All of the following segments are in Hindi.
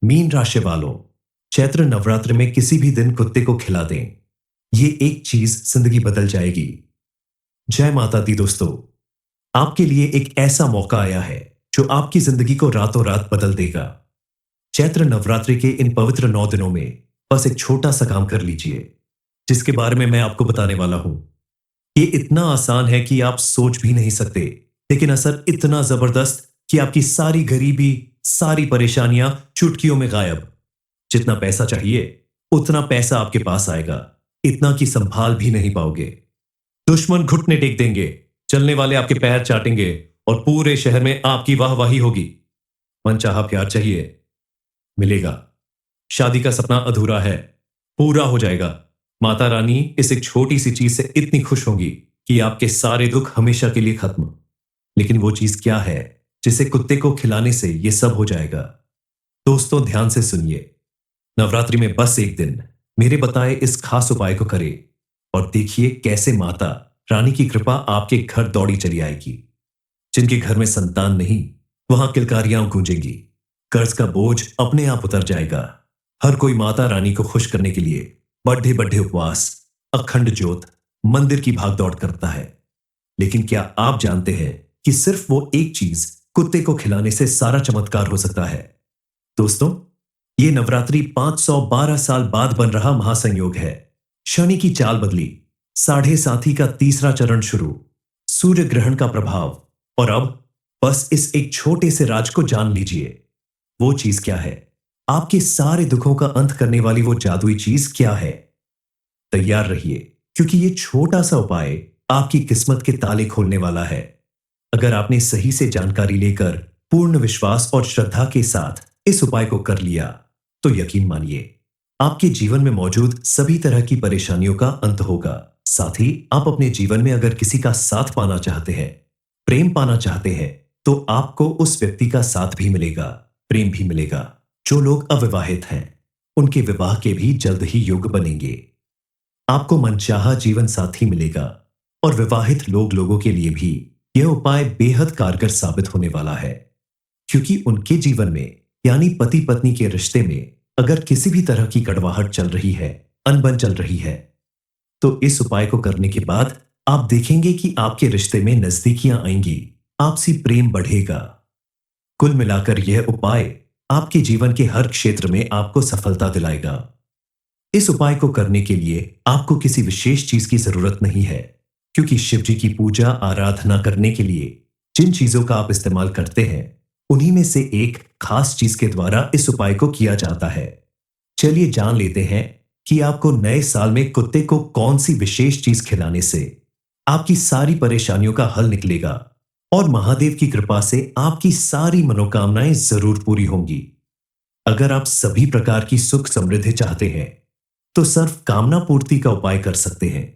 मीन राशि वालों, चैत्र नवरात्र में किसी भी दिन कुत्ते को खिला दें। ये एक चीज जिंदगी बदल जाएगी। जय माता दी दोस्तों, आपके लिए एक ऐसा मौका आया है जो आपकी जिंदगी को रातों रात बदल देगा। चैत्र नवरात्रि के इन पवित्र 9 दिनों में बस एक छोटा सा काम कर लीजिए, जिसके बारे में मैं आपको बताने वाला हूं। ये इतना आसान है कि आप सोच भी नहीं सकते, लेकिन असर इतना जबरदस्त कि आपकी सारी गरीबी, सारी परेशानियां चुटकियों में गायब। जितना पैसा चाहिए उतना पैसा आपके पास आएगा, इतना कि संभाल भी नहीं पाओगे। दुश्मन घुटने टेक देंगे, चलने वाले आपके पैर चाटेंगे और पूरे शहर में आपकी वाहवाही होगी। मनचाहा प्यार चाहिए, मिलेगा। शादी का सपना अधूरा है, पूरा हो जाएगा। माता रानी इस एक छोटी सी चीज से इतनी खुश होंगी कि आपके सारे दुख हमेशा के लिए खत्म। लेकिन वो चीज क्या है जिसे कुत्ते को खिलाने से ये सब हो जाएगा? दोस्तों ध्यान से सुनिए। नवरात्रि में बस एक दिन मेरे बताए इस खास उपाय को करें और देखिए कैसे माता रानी की कृपा आपके घर दौड़ी चली आएगी। जिनके घर में संतान नहीं, वहां किलकारियां गूंजेंगी, कर्ज का बोझ अपने आप उतर जाएगा। हर कोई माता रानी को खुश करने के लिए बड्ढे बड्ढे उपवास, अखंड ज्योत, मंदिर की भागदौड़ करता है। लेकिन क्या आप जानते हैं कि सिर्फ वो एक चीज, कुत्ते को खिलाने से सारा चमत्कार हो सकता है? दोस्तों, ये नवरात्रि 512 साल बाद बन रहा महासंयोग है। शनि की चाल बदली, साढ़े साथी का तीसरा चरण शुरू, सूर्य ग्रहण का प्रभाव, और अब बस इस एक छोटे से राज को जान लीजिए। वो चीज क्या है? आपके सारे दुखों का अंत करने वाली वो जादुई चीज क्या है? तैयार रहिए, क्योंकि ये छोटा सा उपाय आपकी किस्मत के ताले खोलने वाला है। अगर आपने सही से जानकारी लेकर पूर्ण विश्वास और श्रद्धा के साथ इस उपाय को कर लिया, तो यकीन मानिए आपके जीवन में मौजूद सभी तरह की परेशानियों का अंत होगा। साथ ही आप अपने जीवन में अगर किसी का साथ पाना चाहते हैं, प्रेम पाना चाहते हैं, तो आपको उस व्यक्ति का साथ भी मिलेगा, प्रेम भी मिलेगा। जो लोग अविवाहित हैं, उनके विवाह के भी जल्द ही योग बनेंगे। आपको मनचाहा जीवन साथी मिलेगा और विवाहित लोगों के लिए भी यह उपाय बेहद कारगर साबित होने वाला है, क्योंकि उनके जीवन में यानी पति पत्नी के रिश्ते में अगर किसी भी तरह की कड़वाहट चल रही है, अनबन चल रही है, तो इस उपाय को करने के बाद आप देखेंगे कि आपके रिश्ते में नजदीकियां आएंगी, आपसी प्रेम बढ़ेगा। कुल मिलाकर यह उपाय आपके जीवन के हर क्षेत्र में आपको सफलता दिलाएगा। इस उपाय को करने के लिए आपको किसी विशेष चीज की जरूरत नहीं है, क्योंकि शिव जी की पूजा आराधना करने के लिए जिन चीजों का आप इस्तेमाल करते हैं, उन्हीं में से एक खास चीज के द्वारा इस उपाय को किया जाता है। चलिए जान लेते हैं कि आपको नए साल में कुत्ते को कौन सी विशेष चीज खिलाने से आपकी सारी परेशानियों का हल निकलेगा और महादेव की कृपा से आपकी सारी मनोकामनाएं जरूर पूरी होंगी। अगर आप सभी प्रकार की सुख समृद्धि चाहते हैं, तो सर्व कामना पूर्ति का उपाय कर सकते हैं।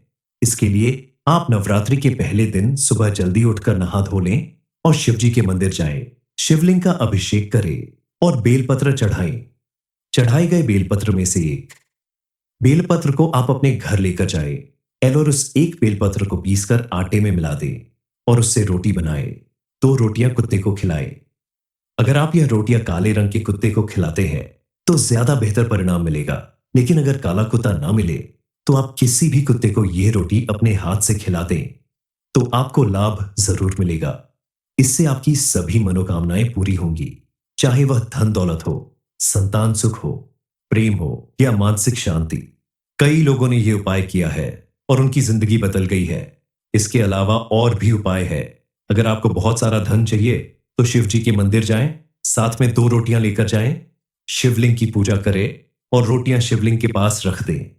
इसके लिए आप नवरात्रि के पहले दिन सुबह जल्दी उठकर नहा धो लें और शिव जी के मंदिर जाएं, शिवलिंग का अभिषेक करें और बेलपत्र चढ़ाएं। चढ़ाए गए बेलपत्र में से एक बेलपत्र को आप अपने घर लेकर जाएं और उस एक बेलपत्र को पीसकर आटे में मिला दें और उससे रोटी बनाएं। 2 रोटियां कुत्ते को खिलाएं। अगर आप यह रोटियां काले रंग के कुत्ते को खिलाते हैं, तो ज्यादा बेहतर परिणाम मिलेगा। लेकिन अगर काला कुत्ता ना मिले, तो आप किसी भी कुत्ते को यह रोटी अपने हाथ से खिला दें, तो आपको लाभ जरूर मिलेगा। इससे आपकी सभी मनोकामनाएं पूरी होंगी, चाहे वह धन दौलत हो, संतान सुख हो, प्रेम हो या मानसिक शांति। कई लोगों ने यह उपाय किया है और उनकी जिंदगी बदल गई है। इसके अलावा और भी उपाय है। अगर आपको बहुत सारा धन चाहिए, तो शिव जी के मंदिर जाएं, साथ में 2 रोटियां लेकर जाएं, शिवलिंग की पूजा करें और रोटियां शिवलिंग के पास रख दें।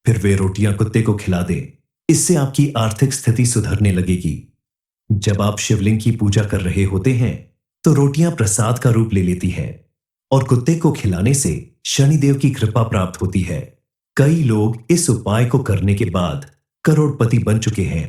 फिर वे रोटियां कुत्ते को खिला दें। इससे आपकी आर्थिक स्थिति सुधरने लगेगी। जब आप शिवलिंग की पूजा कर रहे होते हैं, तो रोटियां प्रसाद का रूप ले लेती हैं और कुत्ते को खिलाने से शनिदेव की कृपा प्राप्त होती है। कई लोग इस उपाय को करने के बाद करोड़पति बन चुके हैं।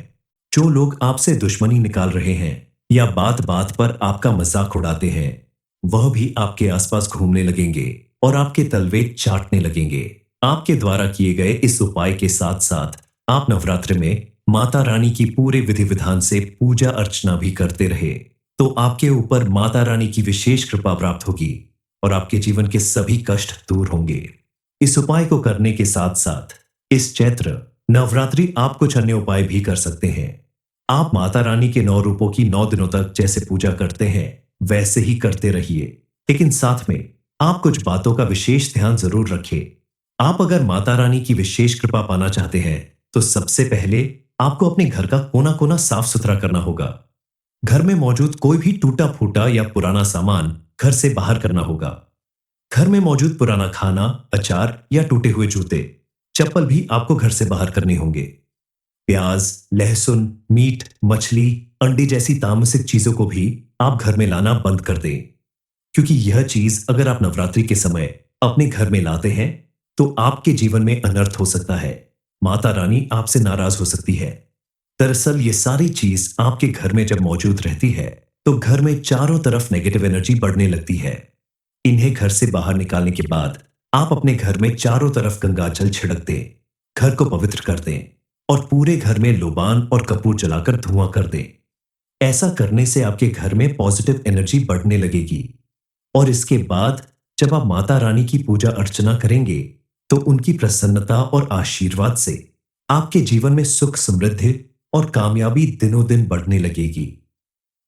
जो लोग आपसे दुश्मनी निकाल रहे हैं या बात बात पर आपका मजाक उड़ाते हैं, वह भी आपके आसपास घूमने लगेंगे और आपके तलवे चाटने लगेंगे। आपके द्वारा किए गए इस उपाय के साथ साथ आप नवरात्र में माता रानी की पूरे विधि विधान से पूजा अर्चना भी करते रहे, तो आपके ऊपर माता रानी की विशेष कृपा प्राप्त होगी और आपके जीवन के सभी कष्ट दूर होंगे। इस उपाय को करने के साथ साथ इस चैत्र नवरात्रि आप कुछ अन्य उपाय भी कर सकते हैं। आप माता रानी के 9 रूपों की 9 दिनों तक जैसे पूजा करते हैं वैसे ही करते रहिए, लेकिन साथ में आप कुछ बातों का विशेष ध्यान जरूर रखें। आप अगर माता रानी की विशेष कृपा पाना चाहते हैं तो सबसे पहले आपको अपने घर का कोना कोना साफ सुथरा करना होगा। घर में मौजूद कोई भी टूटा फूटा या पुराना सामान घर से बाहर करना होगा। घर में मौजूद पुराना खाना, अचार या टूटे हुए जूते, चप्पल भी आपको घर से बाहर करने होंगे। प्याज, लहसुन, मीट, मछली, अंडे जैसी तामसिक चीजों को भी आप घर में लाना बंद कर दें, क्योंकि यह चीज अगर आप नवरात्रि के समय अपने घर में लाते हैं तो आपके जीवन में अनर्थ हो सकता है। माता रानी आपसे नाराज हो सकती है। दरअसल ये सारी चीज आपके घर में जब मौजूद रहती है तो घर में चारों तरफ नेगेटिव एनर्जी बढ़ने लगती है। इन्हें घर से बाहर निकालने के बाद आप अपने घर में चारों तरफ गंगाजल छिड़क दें, घर को पवित्र कर दें और पूरे घर में लोबान और कपूर जलाकर धुआं कर दें। ऐसा करने से आपके घर में पॉजिटिव एनर्जी बढ़ने लगेगी और इसके बाद जब आप माता रानी की पूजा अर्चना करेंगे तो उनकी प्रसन्नता और आशीर्वाद से आपके जीवन में सुख, समृद्धि और कामयाबी दिनों दिन बढ़ने लगेगी।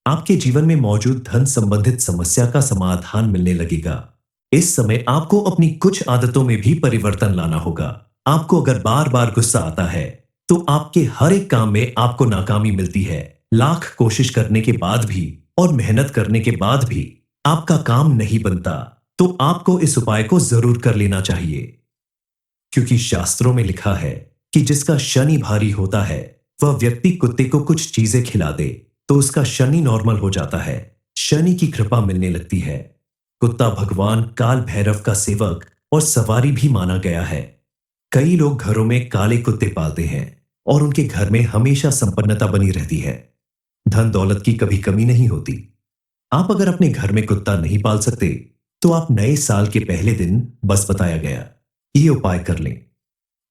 आपके जीवन में मौजूद धन संबंधित समस्या का समाधान मिलने लगेगा। इस समय आपको अपनी कुछ आदतों में भी परिवर्तन लाना होगा। आपको अगर बार बार गुस्सा आता है तो आपके हर एक काम में आपको नाकामी मिलती है। लाख कोशिश करने के बाद भी और मेहनत करने के बाद भी आपका काम नहीं बनता, तो आपको इस उपाय को जरूर कर लेना चाहिए, क्योंकि शास्त्रों में लिखा है कि जिसका शनि भारी होता है वह व्यक्ति कुत्ते को कुछ चीजें खिला दे तो उसका शनि नॉर्मल हो जाता है, शनि की कृपा मिलने लगती है। कुत्ता भगवान काल भैरव का सेवक और सवारी भी माना गया है। कई लोग घरों में काले कुत्ते पालते हैं और उनके घर में हमेशा संपन्नता बनी रहती है। धन दौलत की कभी कमी नहीं होती। आप अगर अपने घर में कुत्ता नहीं पाल सकते तो आप नए साल के पहले दिन बस बताया गया ये उपाय कर लें।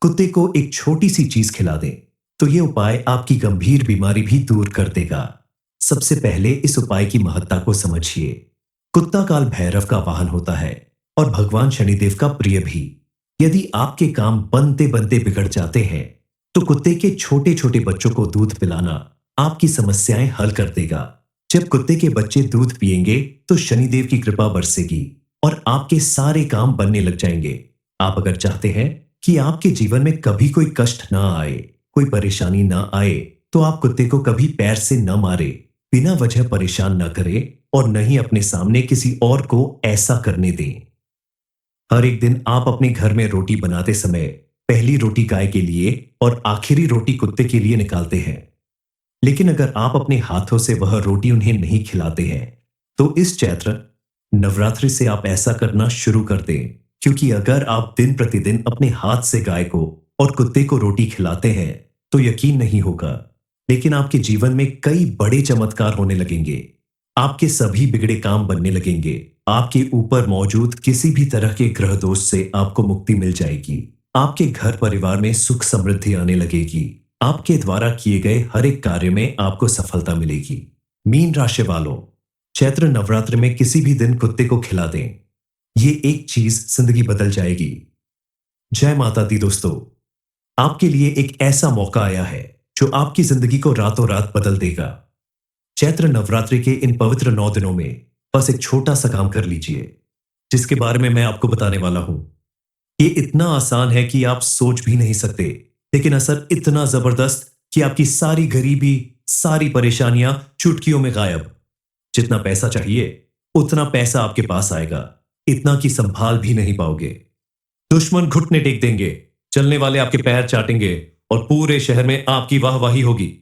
कुत्ते को एक छोटी सी चीज खिला दें तो यह उपाय आपकी गंभीर बीमारी भी दूर कर देगा। सबसे पहले इस उपाय की महत्ता को समझिए। कुत्ता काल भैरव का वाहन होता है और भगवान शनिदेव का प्रिय भी। यदि आपके काम बनते बनते बिगड़ जाते हैं तो कुत्ते के छोटे छोटे बच्चों को दूध पिलाना आपकी समस्याएं हल कर देगा। जब कुत्ते के बच्चे दूध पिएंगे तो शनिदेव की कृपा बरसेगी और आपके सारे काम बनने लग जाएंगे। आप अगर चाहते हैं कि आपके जीवन में कभी कोई कष्ट ना आए, कोई परेशानी ना आए, तो आप कुत्ते को कभी पैर से न मारे, बिना वजह परेशान न करें और न ही अपने सामने किसी और को ऐसा करने दें। हर एक दिन आप अपने घर में रोटी बनाते समय पहली रोटी गाय के लिए और आखिरी रोटी कुत्ते के लिए निकालते हैं। लेकिन अगर आप अपने हाथों से वह रोटी उन्हें नहीं खिलाते हैं तो इस चैत्र नवरात्रि से आप ऐसा करना शुरू कर दें, क्योंकि अगर आप दिन प्रतिदिन अपने हाथ से गाय को और कुत्ते को रोटी खिलाते हैं तो यकीन नहीं होगा, लेकिन आपके जीवन में कई बड़े चमत्कार होने लगेंगे। आपके सभी बिगड़े काम बनने लगेंगे। आपके ऊपर मौजूद किसी भी तरह के ग्रह दोष से आपको मुक्ति मिल जाएगी। आपके घर परिवार में सुख समृद्धि आने लगेगी। आपके द्वारा किए गए हर एक कार्य में आपको सफलता मिलेगी। मीन राशि वालों, चैत्र नवरात्र में किसी भी दिन कुत्ते को खिला दें। ये एक चीज जिंदगी बदल जाएगी। जय माता दी दोस्तों, आपके लिए एक ऐसा मौका आया है जो आपकी जिंदगी को रातों रात बदल देगा। चैत्र नवरात्रि के इन पवित्र 9 दिनों में बस एक छोटा सा काम कर लीजिए, जिसके बारे में मैं आपको बताने वाला हूं। ये इतना आसान है कि आप सोच भी नहीं सकते, लेकिन असर इतना जबरदस्त कि आपकी सारी गरीबी, सारी परेशानियां चुटकियों में गायब। जितना पैसा चाहिए उतना पैसा आपके पास आएगा, इतना कि संभाल भी नहीं पाओगे। दुश्मन घुटने टेक देंगे, चलने वाले आपके पैर चाटेंगे और पूरे शहर में आपकी वाहवाही होगी।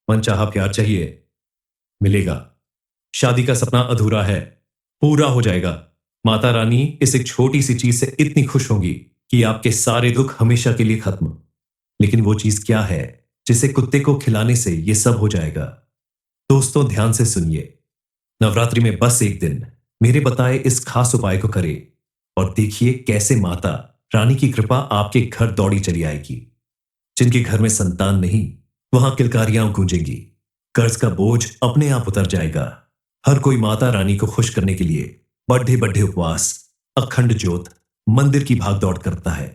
मनचाहा प्यार चाहिए, मिलेगा। शादी का सपना अधूरा है, पूरा हो जाएगा। माता रानी इस एक छोटी सी चीज से इतनी खुश होंगी कि आपके सारे दुख हमेशा के लिए खत्म। लेकिन वो चीज क्या है जिसे कुत्ते को खिलाने से ये सब हो जाएगा? दोस्तों ध्यान से सुनिए। नवरात्रि में बस एक दिन मेरे बताए इस खास उपाय को करें और देखिए कैसे माता रानी की कृपा आपके घर दौड़ी चली आएगी। जिनके घर में संतान नहीं, वहां किलकारियां गूंजेंगी। कर्ज का बोझ अपने आप उतर जाएगा। हर कोई माता रानी को खुश करने के लिए बड़े बड़े उपवास, अखंड ज्योत, मंदिर की भागदौड़ करता है।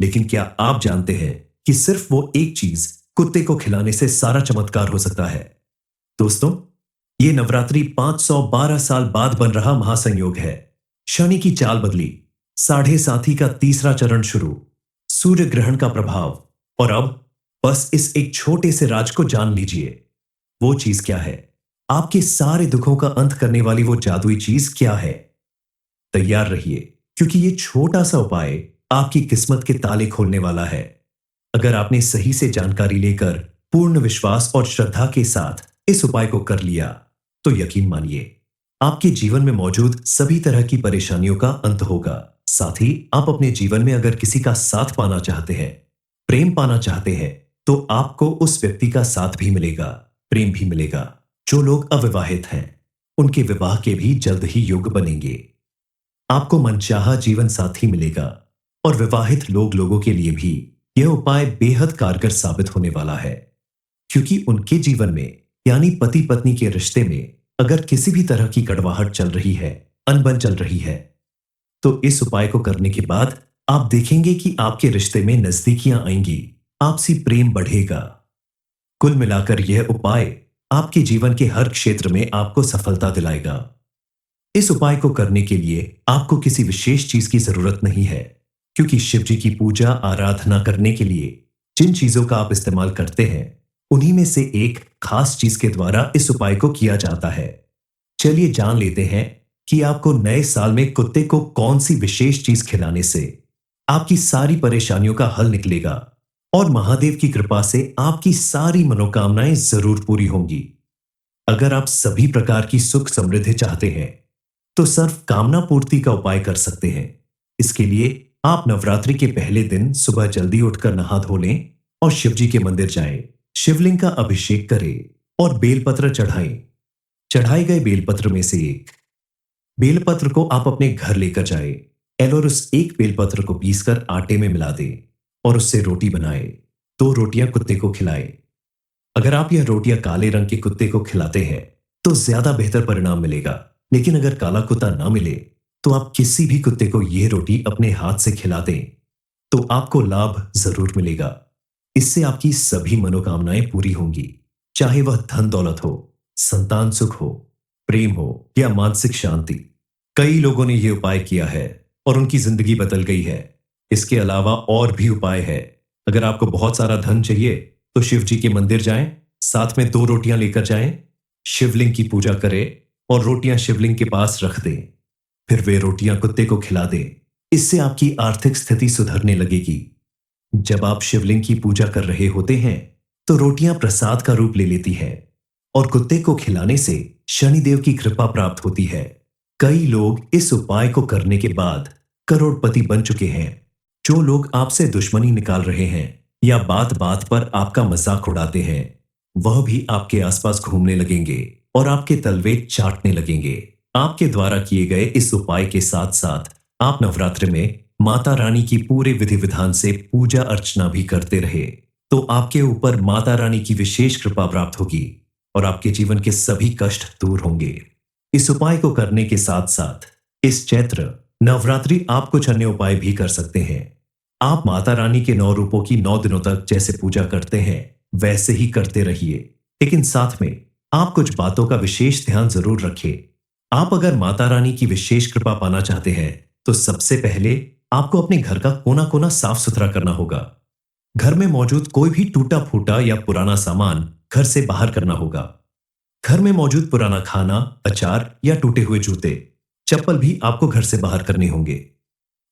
लेकिन क्या आप जानते हैं कि सिर्फ वो एक चीज कुत्ते को खिलाने से सारा चमत्कार हो सकता है? दोस्तों, ये नवरात्रि 512 साल बाद बन रहा महासंयोग है। शनि की चाल बदली, साढ़े साथी का तीसरा चरण शुरू, सूर्य ग्रहण का प्रभाव, और अब बस इस एक छोटे से राज को जान लीजिए। वो चीज क्या है? आपके सारे दुखों का अंत करने वाली वो जादुई चीज क्या है? तैयार रहिए, क्योंकि ये छोटा सा उपाय आपकी किस्मत के ताले खोलने वाला है। अगर आपने सही से जानकारी लेकर पूर्ण विश्वास और श्रद्धा के साथ इस उपाय को कर लिया, तो यकीन मानिए, आपके जीवन में मौजूद सभी तरह की परेशानियों का अंत होगा। साथ ही आप अपने जीवन में अगर किसी का साथ पाना चाहते हैं, प्रेम पाना चाहते हैं, तो आपको उस व्यक्ति का साथ भी मिलेगा, प्रेम भी मिलेगा। जो लोग अविवाहित हैं, उनके विवाह के भी जल्द ही योग बनेंगे। आपको मनचाहा जीवन साथी मिलेगा, और विवाहित लोगों के लिए भी यह उपाय बेहद कारगर साबित होने वाला है, क्योंकि उनके जीवन में यानी पति पत्नी के रिश्ते में अगर किसी भी तरह की कड़वाहट चल रही है, अनबन चल रही है, तो इस उपाय को करने के बाद आप देखेंगे कि आपके रिश्ते में नजदीकियां आएंगी, आपसी प्रेम बढ़ेगा। कुल मिलाकर यह उपाय आपके जीवन के हर क्षेत्र में आपको सफलता दिलाएगा। इस उपाय को करने के लिए आपको किसी विशेष चीज की जरूरत नहीं है, क्योंकि शिव जी की पूजा आराधना करने के लिए जिन चीजों का आप इस्तेमाल करते हैं, उन्हीं में से एक खास चीज के द्वारा इस उपाय को किया जाता है। चलिए जान लेते हैं कि आपको नए साल में कुत्ते को कौन सी विशेष चीज खिलाने से आपकी सारी परेशानियों का हल निकलेगा, और महादेव की कृपा से आपकी सारी मनोकामनाएं जरूर पूरी होंगी। अगर आप सभी प्रकार की सुख समृद्धि चाहते हैं, तो सिर्फ कामना पूर्ति का उपाय कर सकते हैं। इसके लिए आप नवरात्रि के पहले दिन सुबह जल्दी उठकर नहा धो लें और शिव जी के मंदिर जाएं, शिवलिंग का अभिषेक करें और बेलपत्र चढ़ाएं। चढ़ाए गए बेलपत्र में से एक बेलपत्र को आप अपने घर लेकर जाएं और उस एक बेलपत्र को पीसकर आटे में मिला दें और उससे रोटी बनाएं। 2 रोटियां कुत्ते को खिलाएं। अगर आप यह रोटियां काले रंग के कुत्ते को खिलाते हैं, तो ज्यादा बेहतर परिणाम मिलेगा। लेकिन अगर काला कुत्ता ना मिले, तो आप किसी भी कुत्ते को यह रोटी अपने हाथ से खिला दें, तो आपको लाभ जरूर मिलेगा। इससे आपकी सभी मनोकामनाएं पूरी होंगी, चाहे वह धन दौलत हो, संतान सुख हो, प्रेम हो या मानसिक शांति। कई लोगों ने यह उपाय किया है और उनकी जिंदगी बदल गई है। इसके अलावा और भी उपाय है। अगर आपको बहुत सारा धन चाहिए, तो शिव जी के मंदिर जाएं, साथ में 2 रोटियां लेकर जाएं, शिवलिंग की पूजा करें और रोटियां शिवलिंग के पास रख दें। फिर वे रोटियां कुत्ते को खिला दें। इससे आपकी आर्थिक स्थिति सुधरने लगेगी। जब आप शिवलिंग की पूजा कर रहे होते हैं, तो रोटियां प्रसाद का रूप ले लेती हैं, और कुत्ते को खिलाने से शनिदेव की कृपा प्राप्त होती है। कई लोग इस उपाय को करने के बाद करोड़पति बन चुके हैं। जो लोग आपसे दुश्मनी निकाल रहे हैं या बात बात पर आपका मजाक उड़ाते हैं, वह भी आपके आसपास घूमने लगेंगे और आपके तलवे चाटने लगेंगे। आपके द्वारा किए गए इस उपाय के साथ साथ आप नवरात्रि में माता रानी की पूरे विधि विधान से पूजा अर्चना भी करते रहे, तो आपके ऊपर माता रानी की विशेष कृपा प्राप्त होगी और आपके जीवन के सभी कष्ट दूर होंगे। इस उपाय को करने के साथ साथ इस चैत्र नवरात्रि आप कुछ अन्य उपाय भी कर सकते हैं। आप माता रानी के 9 रूपों की 9 दिनों तक जैसे पूजा करते हैं, वैसे ही करते रहिए, लेकिन साथ में आप कुछ बातों का विशेष ध्यान जरूर रखें। आप अगर माता रानी की विशेष कृपा पाना चाहते हैं, तो सबसे पहले आपको अपने घर का कोना कोना साफ सुथरा करना होगा। घर में मौजूद कोई भी टूटा फूटा या पुराना सामान घर से बाहर करना होगा। घर में मौजूद पुराना खाना, अचार या टूटे हुए जूते, चप्पल भी आपको घर से बाहर करने होंगे।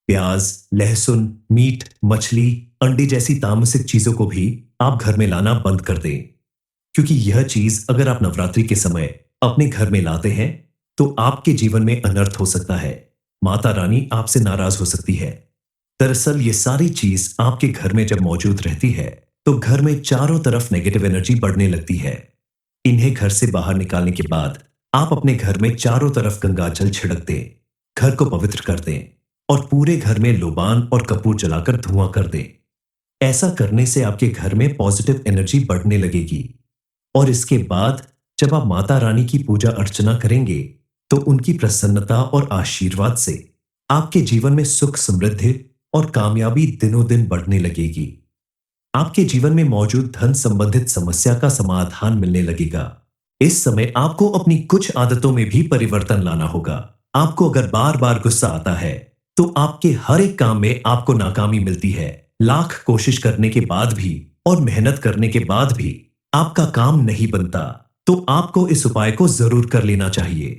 प्याज, लहसुन, मीट, मछली, अंडे जैसी तामसिक चीजों को भी आप घर में लाना बंद कर दें, क्योंकि यह चीज अगर आप नवरात्रि के समय अपने घर में लाते हैं, तो आपके जीवन में अनर्थ हो सकता है। माता रानी आपसे नाराज हो सकती है। दरअसल ये सारी चीज आपके घर में जब मौजूद रहती है, तो घर में चारों तरफ नेगेटिव एनर्जी बढ़ने लगती है। इन्हें घर से बाहर निकालने के बाद आप अपने घर में चारों तरफ गंगाजल छिड़क दें, घर को पवित्र कर दें और पूरे घर में लोबान और कपूर जलाकर धुआं कर दें। ऐसा करने से आपके घर में पॉजिटिव एनर्जी बढ़ने लगेगी, और इसके बाद जब आप माता रानी की पूजा अर्चना करेंगे, तो उनकी प्रसन्नता और आशीर्वाद से आपके जीवन में सुख समृद्धि और कामयाबी दिनों दिन बढ़ने लगेगी। आपके जीवन में मौजूद धन संबंधित समस्या का समाधान मिलने लगेगा। इस समय आपको अपनी कुछ आदतों में भी परिवर्तन लाना होगा। आपको अगर बार बार गुस्सा आता है तो आपके हर एक काम में आपको नाकामी मिलती है। लाख कोशिश करने के बाद भी और मेहनत करने के बाद भी आपका काम नहीं बनता, तो आपको इस उपाय को जरूर कर लेना चाहिए।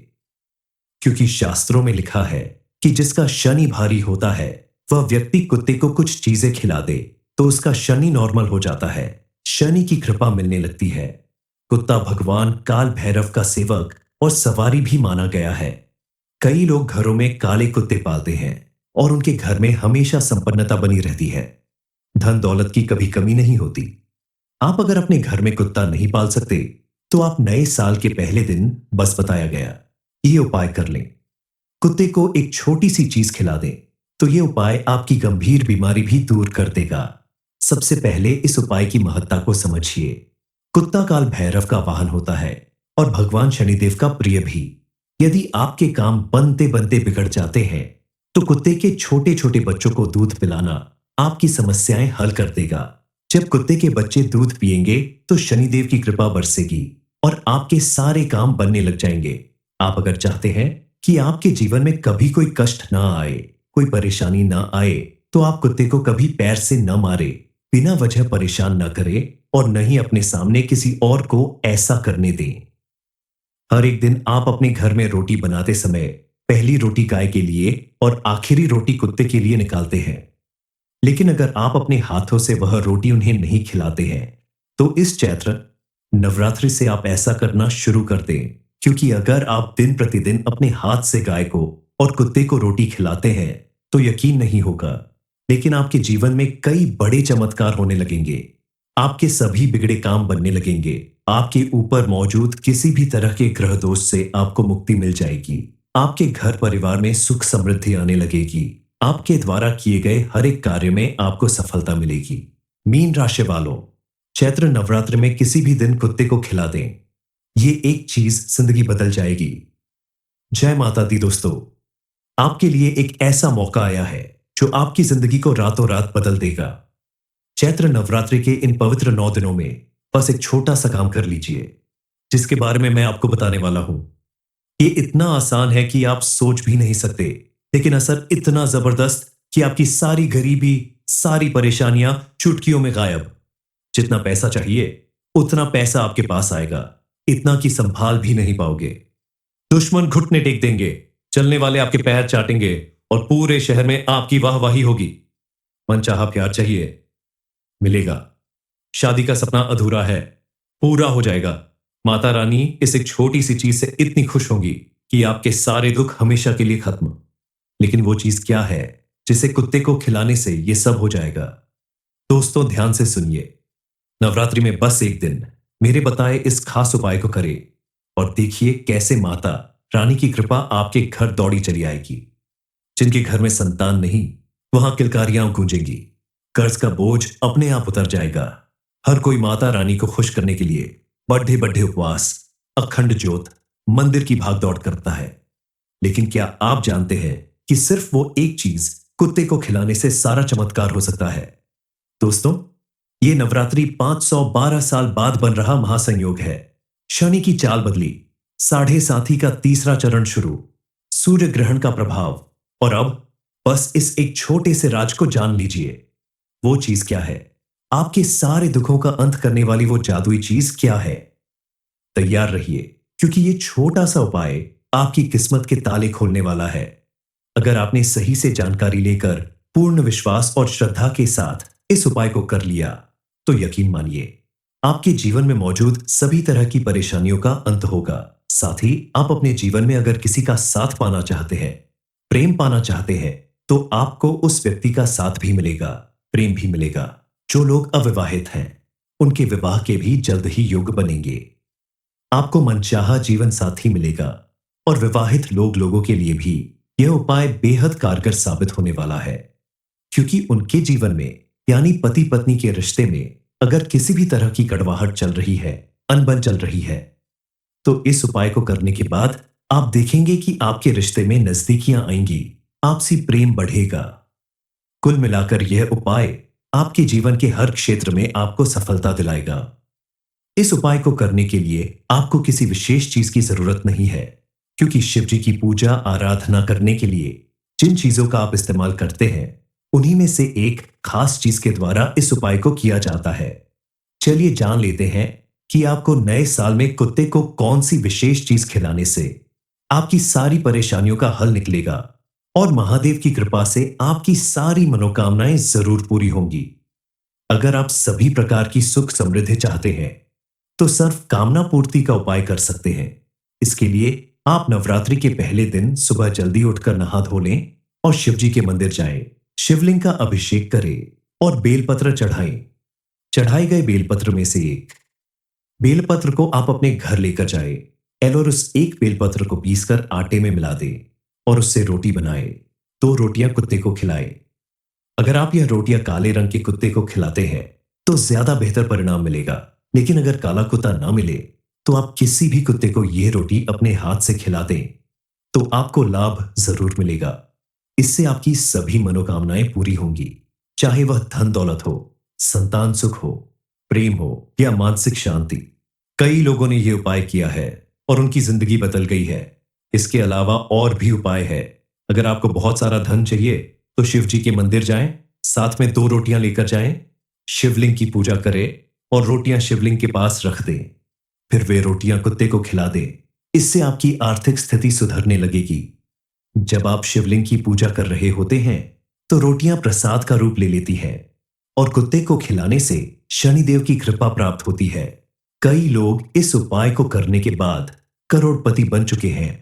क्योंकि शास्त्रों में लिखा है कि जिसका शनि भारी होता है वह व्यक्ति कुत्ते को कुछ चीजें खिला दे तो उसका शनि नॉर्मल हो जाता है, शनि की कृपा मिलने लगती है। कुत्ता भगवान काल भैरव का सेवक और सवारी भी माना गया है। कई लोग घरों में काले कुत्ते पालते हैं और उनके घर में हमेशा संपन्नता बनी रहती है। धन दौलत की कभी कमी नहीं होती। आप अगर अपने घर में कुत्ता नहीं पाल सकते तो आप नए साल के पहले दिन बस बताया गया ये उपाय कर लें। कुत्ते को एक छोटी सी चीज खिला दें तो ये उपाय आपकी गंभीर बीमारी भी दूर कर देगा। सबसे पहले इस उपाय की महत्ता को समझिए। कुत्ता काल भैरव का वाहन होता है और भगवान शनिदेव का प्रिय भी। यदि आपके काम बनते बनते बिगड़ जाते हैं तो कुत्ते के छोटे छोटे बच्चों को दूध पिलाना आपकी समस्याएं हल कर देगा। जब कुत्ते के बच्चे दूध पिएंगे तो शनिदेव की कृपा बरसेगी और आपके सारे काम बनने लग जाएंगे। आप अगर चाहते हैं कि आपके जीवन में कभी कोई कष्ट ना आए, कोई परेशानी ना आए, तो आप कुत्ते को कभी पैर से न मारे, बिना वजह परेशान न करें और न ही अपने सामने किसी और को ऐसा करने दें। हर एक दिन आप अपने घर में रोटी बनाते समय पहली रोटी गाय के लिए और आखिरी रोटी कुत्ते के लिए निकालते हैं। लेकिन अगर आप अपने हाथों से वह रोटी उन्हें नहीं खिलाते हैं तो इस चैत्र नवरात्रि से आप ऐसा करना शुरू कर दें। क्योंकि अगर आप दिन प्रतिदिन अपने हाथ से गाय को और कुत्ते को रोटी खिलाते हैं तो यकीन नहीं होगा, लेकिन आपके जीवन में कई बड़े चमत्कार होने लगेंगे। आपके सभी बिगड़े काम बनने लगेंगे। आपके ऊपर मौजूद किसी भी तरह के ग्रह दोष से आपको मुक्ति मिल जाएगी। आपके घर परिवार में सुख समृद्धि आने लगेगी। आपके द्वारा किए गए हर एक कार्य में आपको सफलता मिलेगी। मीन राशि वालों, चैत्र नवरात्र में किसी भी दिन कुत्ते को खिला दें। ये एक चीज जिंदगी बदल जाएगी। जय माता दी दोस्तों, आपके लिए एक ऐसा मौका आया है जो आपकी जिंदगी को रातों रात बदल देगा। चैत्र नवरात्रि के इन पवित्र 9 दिनों में बस एक छोटा सा काम कर लीजिए जिसके बारे में मैं आपको बताने वाला हूं। ये इतना आसान है कि आप सोच भी नहीं सकते, लेकिन असर इतना जबरदस्त कि आपकी सारी गरीबी, सारी परेशानियां चुटकियों में गायब। जितना पैसा चाहिए उतना पैसा आपके पास आएगा, इतना कि संभाल भी नहीं पाओगे। दुश्मन घुटने टेक देंगे, चलने वाले आपके पैर चाटेंगे और पूरे शहर में आपकी वाहवाही होगी। मनचाहा प्यार चाहिए, मिलेगा। शादी का सपना अधूरा है, पूरा हो जाएगा। माता रानी इस एक छोटी सी चीज से इतनी खुश होंगी कि आपके सारे दुख हमेशा के लिए खत्म। लेकिन वो चीज क्या है जिसे कुत्ते को खिलाने से ये सब हो जाएगा? दोस्तों ध्यान से सुनिए। नवरात्रि में बस एक दिन मेरे बताए इस खास उपाय को करें और देखिए कैसे माता रानी की कृपा आपके घर दौड़ी चली आएगी। जिनके घर में संतान नहीं वहां किलकारियां गूंजेंगी, कर्ज का बोझ अपने आप उतर जाएगा। हर कोई माता रानी को खुश करने के लिए बड़े बड़े उपवास, अखंड ज्योत, मंदिर की भागदौड़ करता है। लेकिन क्या आप जानते हैं कि सिर्फ वो एक चीज कुत्ते को खिलाने से सारा चमत्कार हो सकता है? दोस्तों, ये नवरात्रि 512 साल बाद बन रहा महासंयोग है। शनि की चाल बदली, साढ़े साथी का तीसरा चरण शुरू, सूर्य ग्रहण का प्रभाव, और अब बस इस एक छोटे से राज को जान लीजिए। वो चीज क्या है? आपके सारे दुखों का अंत करने वाली वो जादुई चीज क्या है? तैयार रहिए, क्योंकि ये छोटा सा उपाय आपकी किस्मत के ताले खोलने वाला है। अगर आपने सही से जानकारी लेकर पूर्ण विश्वास और श्रद्धा के साथ इस उपाय को कर लिया तो यकीन मानिए आपके जीवन में मौजूद सभी तरह की परेशानियों का अंत होगा। साथ ही आप अपने जीवन में अगर किसी का साथ पाना चाहते हैं, प्रेम पाना चाहते हैं, तो आपको उस व्यक्ति का साथ भी मिलेगा, प्रेम भी मिलेगा। जो लोग अविवाहित हैं उनके विवाह के भी जल्द ही योग बनेंगे। आपको मनचाहा जीवन साथी मिलेगा और विवाहित लोगों के लिए भी यह उपाय बेहद कारगर साबित होने वाला है। क्योंकि उनके जीवन में यानी पति पत्नी के रिश्ते में अगर किसी भी तरह की कड़वाहट चल रही है, अनबन चल रही है, तो इस उपाय को करने के बाद आप देखेंगे कि आपके रिश्ते में नजदीकियां आएंगी, आपसी प्रेम बढ़ेगा। कुल मिलाकर यह उपाय आपके जीवन के हर क्षेत्र में आपको सफलता दिलाएगा। इस उपाय को करने के लिए आपको किसी विशेष चीज की जरूरत नहीं है, क्योंकि शिव जी की पूजा आराधना करने के लिए जिन चीजों का आप इस्तेमाल करते हैं, उन्हीं में से एक खास चीज के द्वारा इस उपाय को किया जाता है। चलिए जान लेते हैं कि आपको नए साल में कुत्ते को कौन सी विशेष चीज खिलाने से आपकी सारी परेशानियों का हल निकलेगा और महादेव की कृपा से आपकी सारी मनोकामनाएं जरूर पूरी होंगी। अगर आप सभी प्रकार की सुख समृद्धि चाहते हैं, तो सर्व कामना पूर्ति का उपाय कर सकते हैं। इसके लिए आप नवरात्रि के पहले दिन सुबह जल्दी उठकर नहा धो लें और शिव जी के मंदिर जाएं, शिवलिंग का अभिषेक करें और बेलपत्र चढ़ाएं। चढ़ाए गए बेलपत्र में से एक बेलपत्र को आप अपने घर लेकर जाएं और उस एक बेलपत्र को पीसकर आटे में मिला दें और उससे रोटी बनाएं। 2 रोटियां कुत्ते को खिलाएं। अगर आप यह रोटियां काले रंग के कुत्ते को खिलाते हैं, तो ज्यादा बेहतर परिणाम मिलेगा। लेकिन अगर काला कुत्ता ना मिले, तो आप किसी भी कुत्ते को यह रोटी अपने हाथ से खिला दें, तो आपको लाभ जरूर मिलेगा। इससे आपकी सभी मनोकामनाएं पूरी होंगी, चाहे वह धन दौलत हो, संतान सुख हो, प्रेम हो या मानसिक शांति। कई लोगों ने यह उपाय किया है और उनकी जिंदगी बदल गई है। इसके अलावा और भी उपाय है। अगर आपको बहुत सारा धन चाहिए, तो शिव जी के मंदिर जाएं, साथ में 2 रोटियां लेकर जाएं, शिवलिंग की पूजा करें और रोटियां शिवलिंग के पास रख दें। फिर वे रोटियां कुत्ते को खिला दें। इससे आपकी आर्थिक स्थिति सुधरने लगेगी। जब आप शिवलिंग की पूजा कर रहे होते हैं, तो रोटियां प्रसाद का रूप ले लेती हैं और कुत्ते को खिलाने से शनिदेव की कृपा प्राप्त होती है। कई लोग इस उपाय को करने के बाद करोड़पति बन चुके हैं।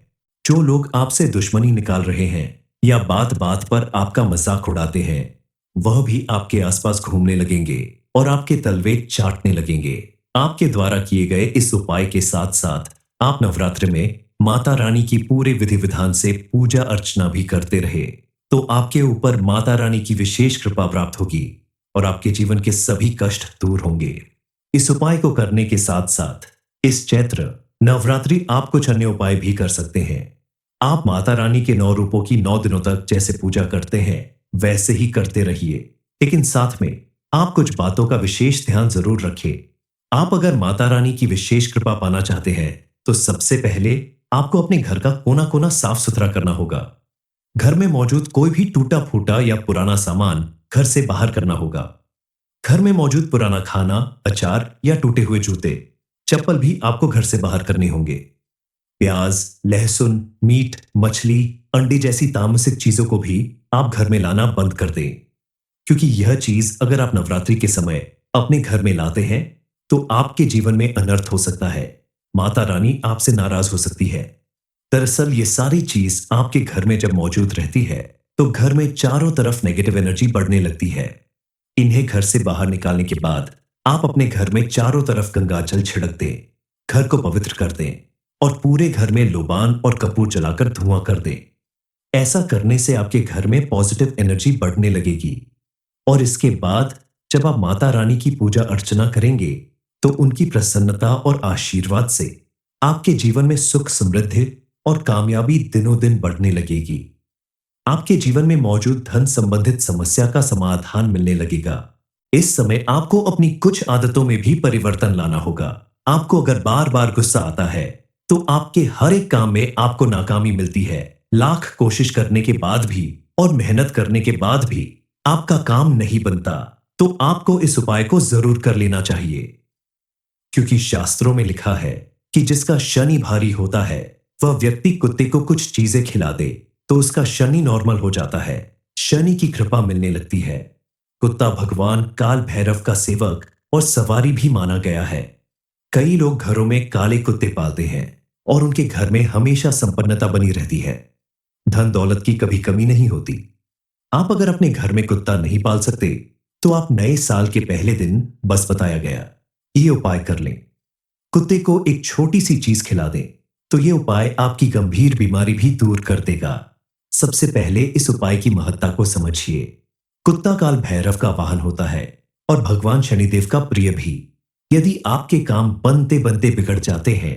जो लोग आपसे दुश्मनी निकाल रहे हैं या बात बात पर आपका मजाक उड़ाते हैं, वह भी आपके आसपास घूमने लगेंगे और आपके तलवे चाटने लगेंगे। आपके द्वारा किए गए इस उपाय के साथ साथ आप नवरात्र में माता रानी की पूरे विधि विधान से पूजा अर्चना भी करते रहे, तो आपके ऊपर माता रानी की विशेष कृपा प्राप्त होगी और आपके जीवन के सभी कष्ट दूर होंगे। इस उपाय को करने के साथ साथ इस चैत्र नवरात्रि आप कुछ अन्य उपाय भी कर सकते हैं। आप माता रानी के 9 रूपों की 9 दिनों तक जैसे पूजा करते हैं, वैसे ही करते रहिए, लेकिन साथ में आप कुछ बातों का विशेष ध्यान जरूर रखें। आप अगर माता रानी की विशेष कृपा पाना चाहते हैं, तो सबसे पहले आपको अपने घर का कोना कोना साफ सुथरा करना होगा। घर में मौजूद कोई भी टूटा फूटा या पुराना सामान घर से बाहर करना होगा। घर में मौजूद पुराना खाना, अचार या टूटे हुए जूते, चप्पल भी आपको घर से बाहर करने होंगे। प्याज, लहसुन, मीट, मछली, अंडे जैसी तामसिक चीजों को भी आप घर में लाना बंद कर दें, क्योंकि यह चीज अगर आप नवरात्रि के समय अपने घर में लाते हैं, तो आपके जीवन में अनर्थ हो सकता है। माता रानी आपसे नाराज हो सकती है। दरअसल ये सारी चीज आपके घर में जब मौजूद रहती है, तो घर में चारों तरफ नेगेटिव एनर्जी बढ़ने लगती है। इन्हें घर से बाहर निकालने के बाद आप अपने घर में चारों तरफ गंगाजल छिड़क दें, घर को पवित्र कर दें और पूरे घर में लोबान और कपूर जलाकर धुआं कर दें। ऐसा करने से आपके घर में पॉजिटिव एनर्जी बढ़ने लगेगी और इसके बाद जब आप माता रानी की पूजा अर्चना करेंगे, तो उनकी प्रसन्नता और आशीर्वाद से आपके जीवन में सुख समृद्धि और कामयाबी दिनों दिन बढ़ने लगेगी। आपके जीवन में मौजूद धन संबंधित समस्या का समाधान मिलने लगेगा। इस समय आपको अपनी कुछ आदतों में भी परिवर्तन लाना होगा। आपको अगर बार बार गुस्सा आता है, तो आपके हर एक काम में आपको नाकामी मिलती है। लाख कोशिश करने के बाद भी और मेहनत करने के बाद भी आपका काम नहीं बनता, तो आपको इस उपाय को जरूर कर लेना चाहिए, क्योंकि शास्त्रों में लिखा है कि जिसका शनि भारी होता है, वह व्यक्ति कुत्ते को कुछ चीजें खिला दे तो उसका शनि नॉर्मल हो जाता है, शनि की कृपा मिलने लगती है। कुत्ता भगवान काल भैरव का सेवक और सवारी भी माना गया है। कई लोग घरों में काले कुत्ते पालते हैं और उनके घर में हमेशा संपन्नता बनी रहती है। धन दौलत की कभी कमी नहीं होती। आप अगर अपने घर में कुत्ता नहीं पाल सकते, तो आप नए साल के पहले दिन बस बताया गया ये उपाय कर लें। कुत्ते को एक छोटी सी चीज खिला दें, तो ये उपाय आपकी गंभीर बीमारी भी दूर कर देगा। सबसे पहले इस उपाय की महत्ता को समझिए। कुत्ता काल भैरव का वाहन होता है और भगवान शनिदेव का प्रिय भी। यदि आपके काम बनते बनते बिगड़ जाते हैं,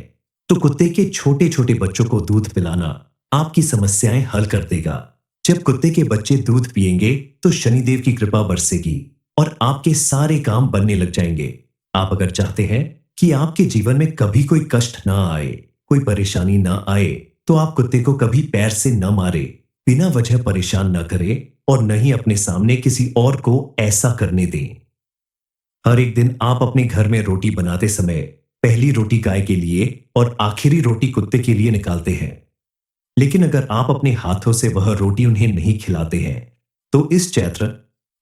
तो कुत्ते के छोटे छोटे बच्चों को दूध पिलाना आपकी समस्याएं हल कर देगा। जब कुत्ते के बच्चे दूध पिएंगे तो शनिदेव की कृपा बरसेगी और आपके सारे काम बनने लग जाएंगे। आप अगर चाहते हैं कि आपके जीवन में कभी कोई कष्ट ना आए, कोई परेशानी ना आए, तो आप कुत्ते को कभी पैर से न मारे, बिना वजह परेशान न करें और न ही अपने सामने किसी और को ऐसा करने दें। हर एक दिन आप अपने घर में रोटी बनाते समय पहली रोटी गाय के लिए और आखिरी रोटी कुत्ते के लिए निकालते हैं। लेकिन अगर आप अपने हाथों से वह रोटी उन्हें नहीं खिलाते हैं, तो इस चैत्र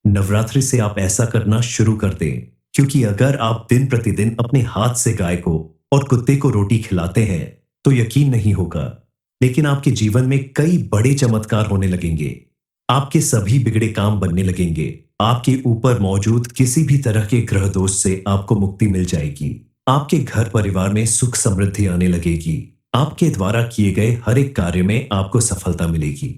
नवरात्रि से आप ऐसा करना शुरू कर दें, क्योंकि अगर आप दिन प्रतिदिन अपने हाथ से गाय को और कुत्ते को रोटी खिलाते हैं, तो यकीन नहीं होगा, लेकिन आपके जीवन में कई बड़े चमत्कार होने लगेंगे। आपके सभी बिगड़े काम बनने लगेंगे। आपके ऊपर मौजूद किसी भी तरह के ग्रह दोष से आपको मुक्ति मिल जाएगी। आपके घर परिवार में सुख समृद्धि आने लगेगी। आपके द्वारा किए गए हर एक कार्य में आपको सफलता मिलेगी।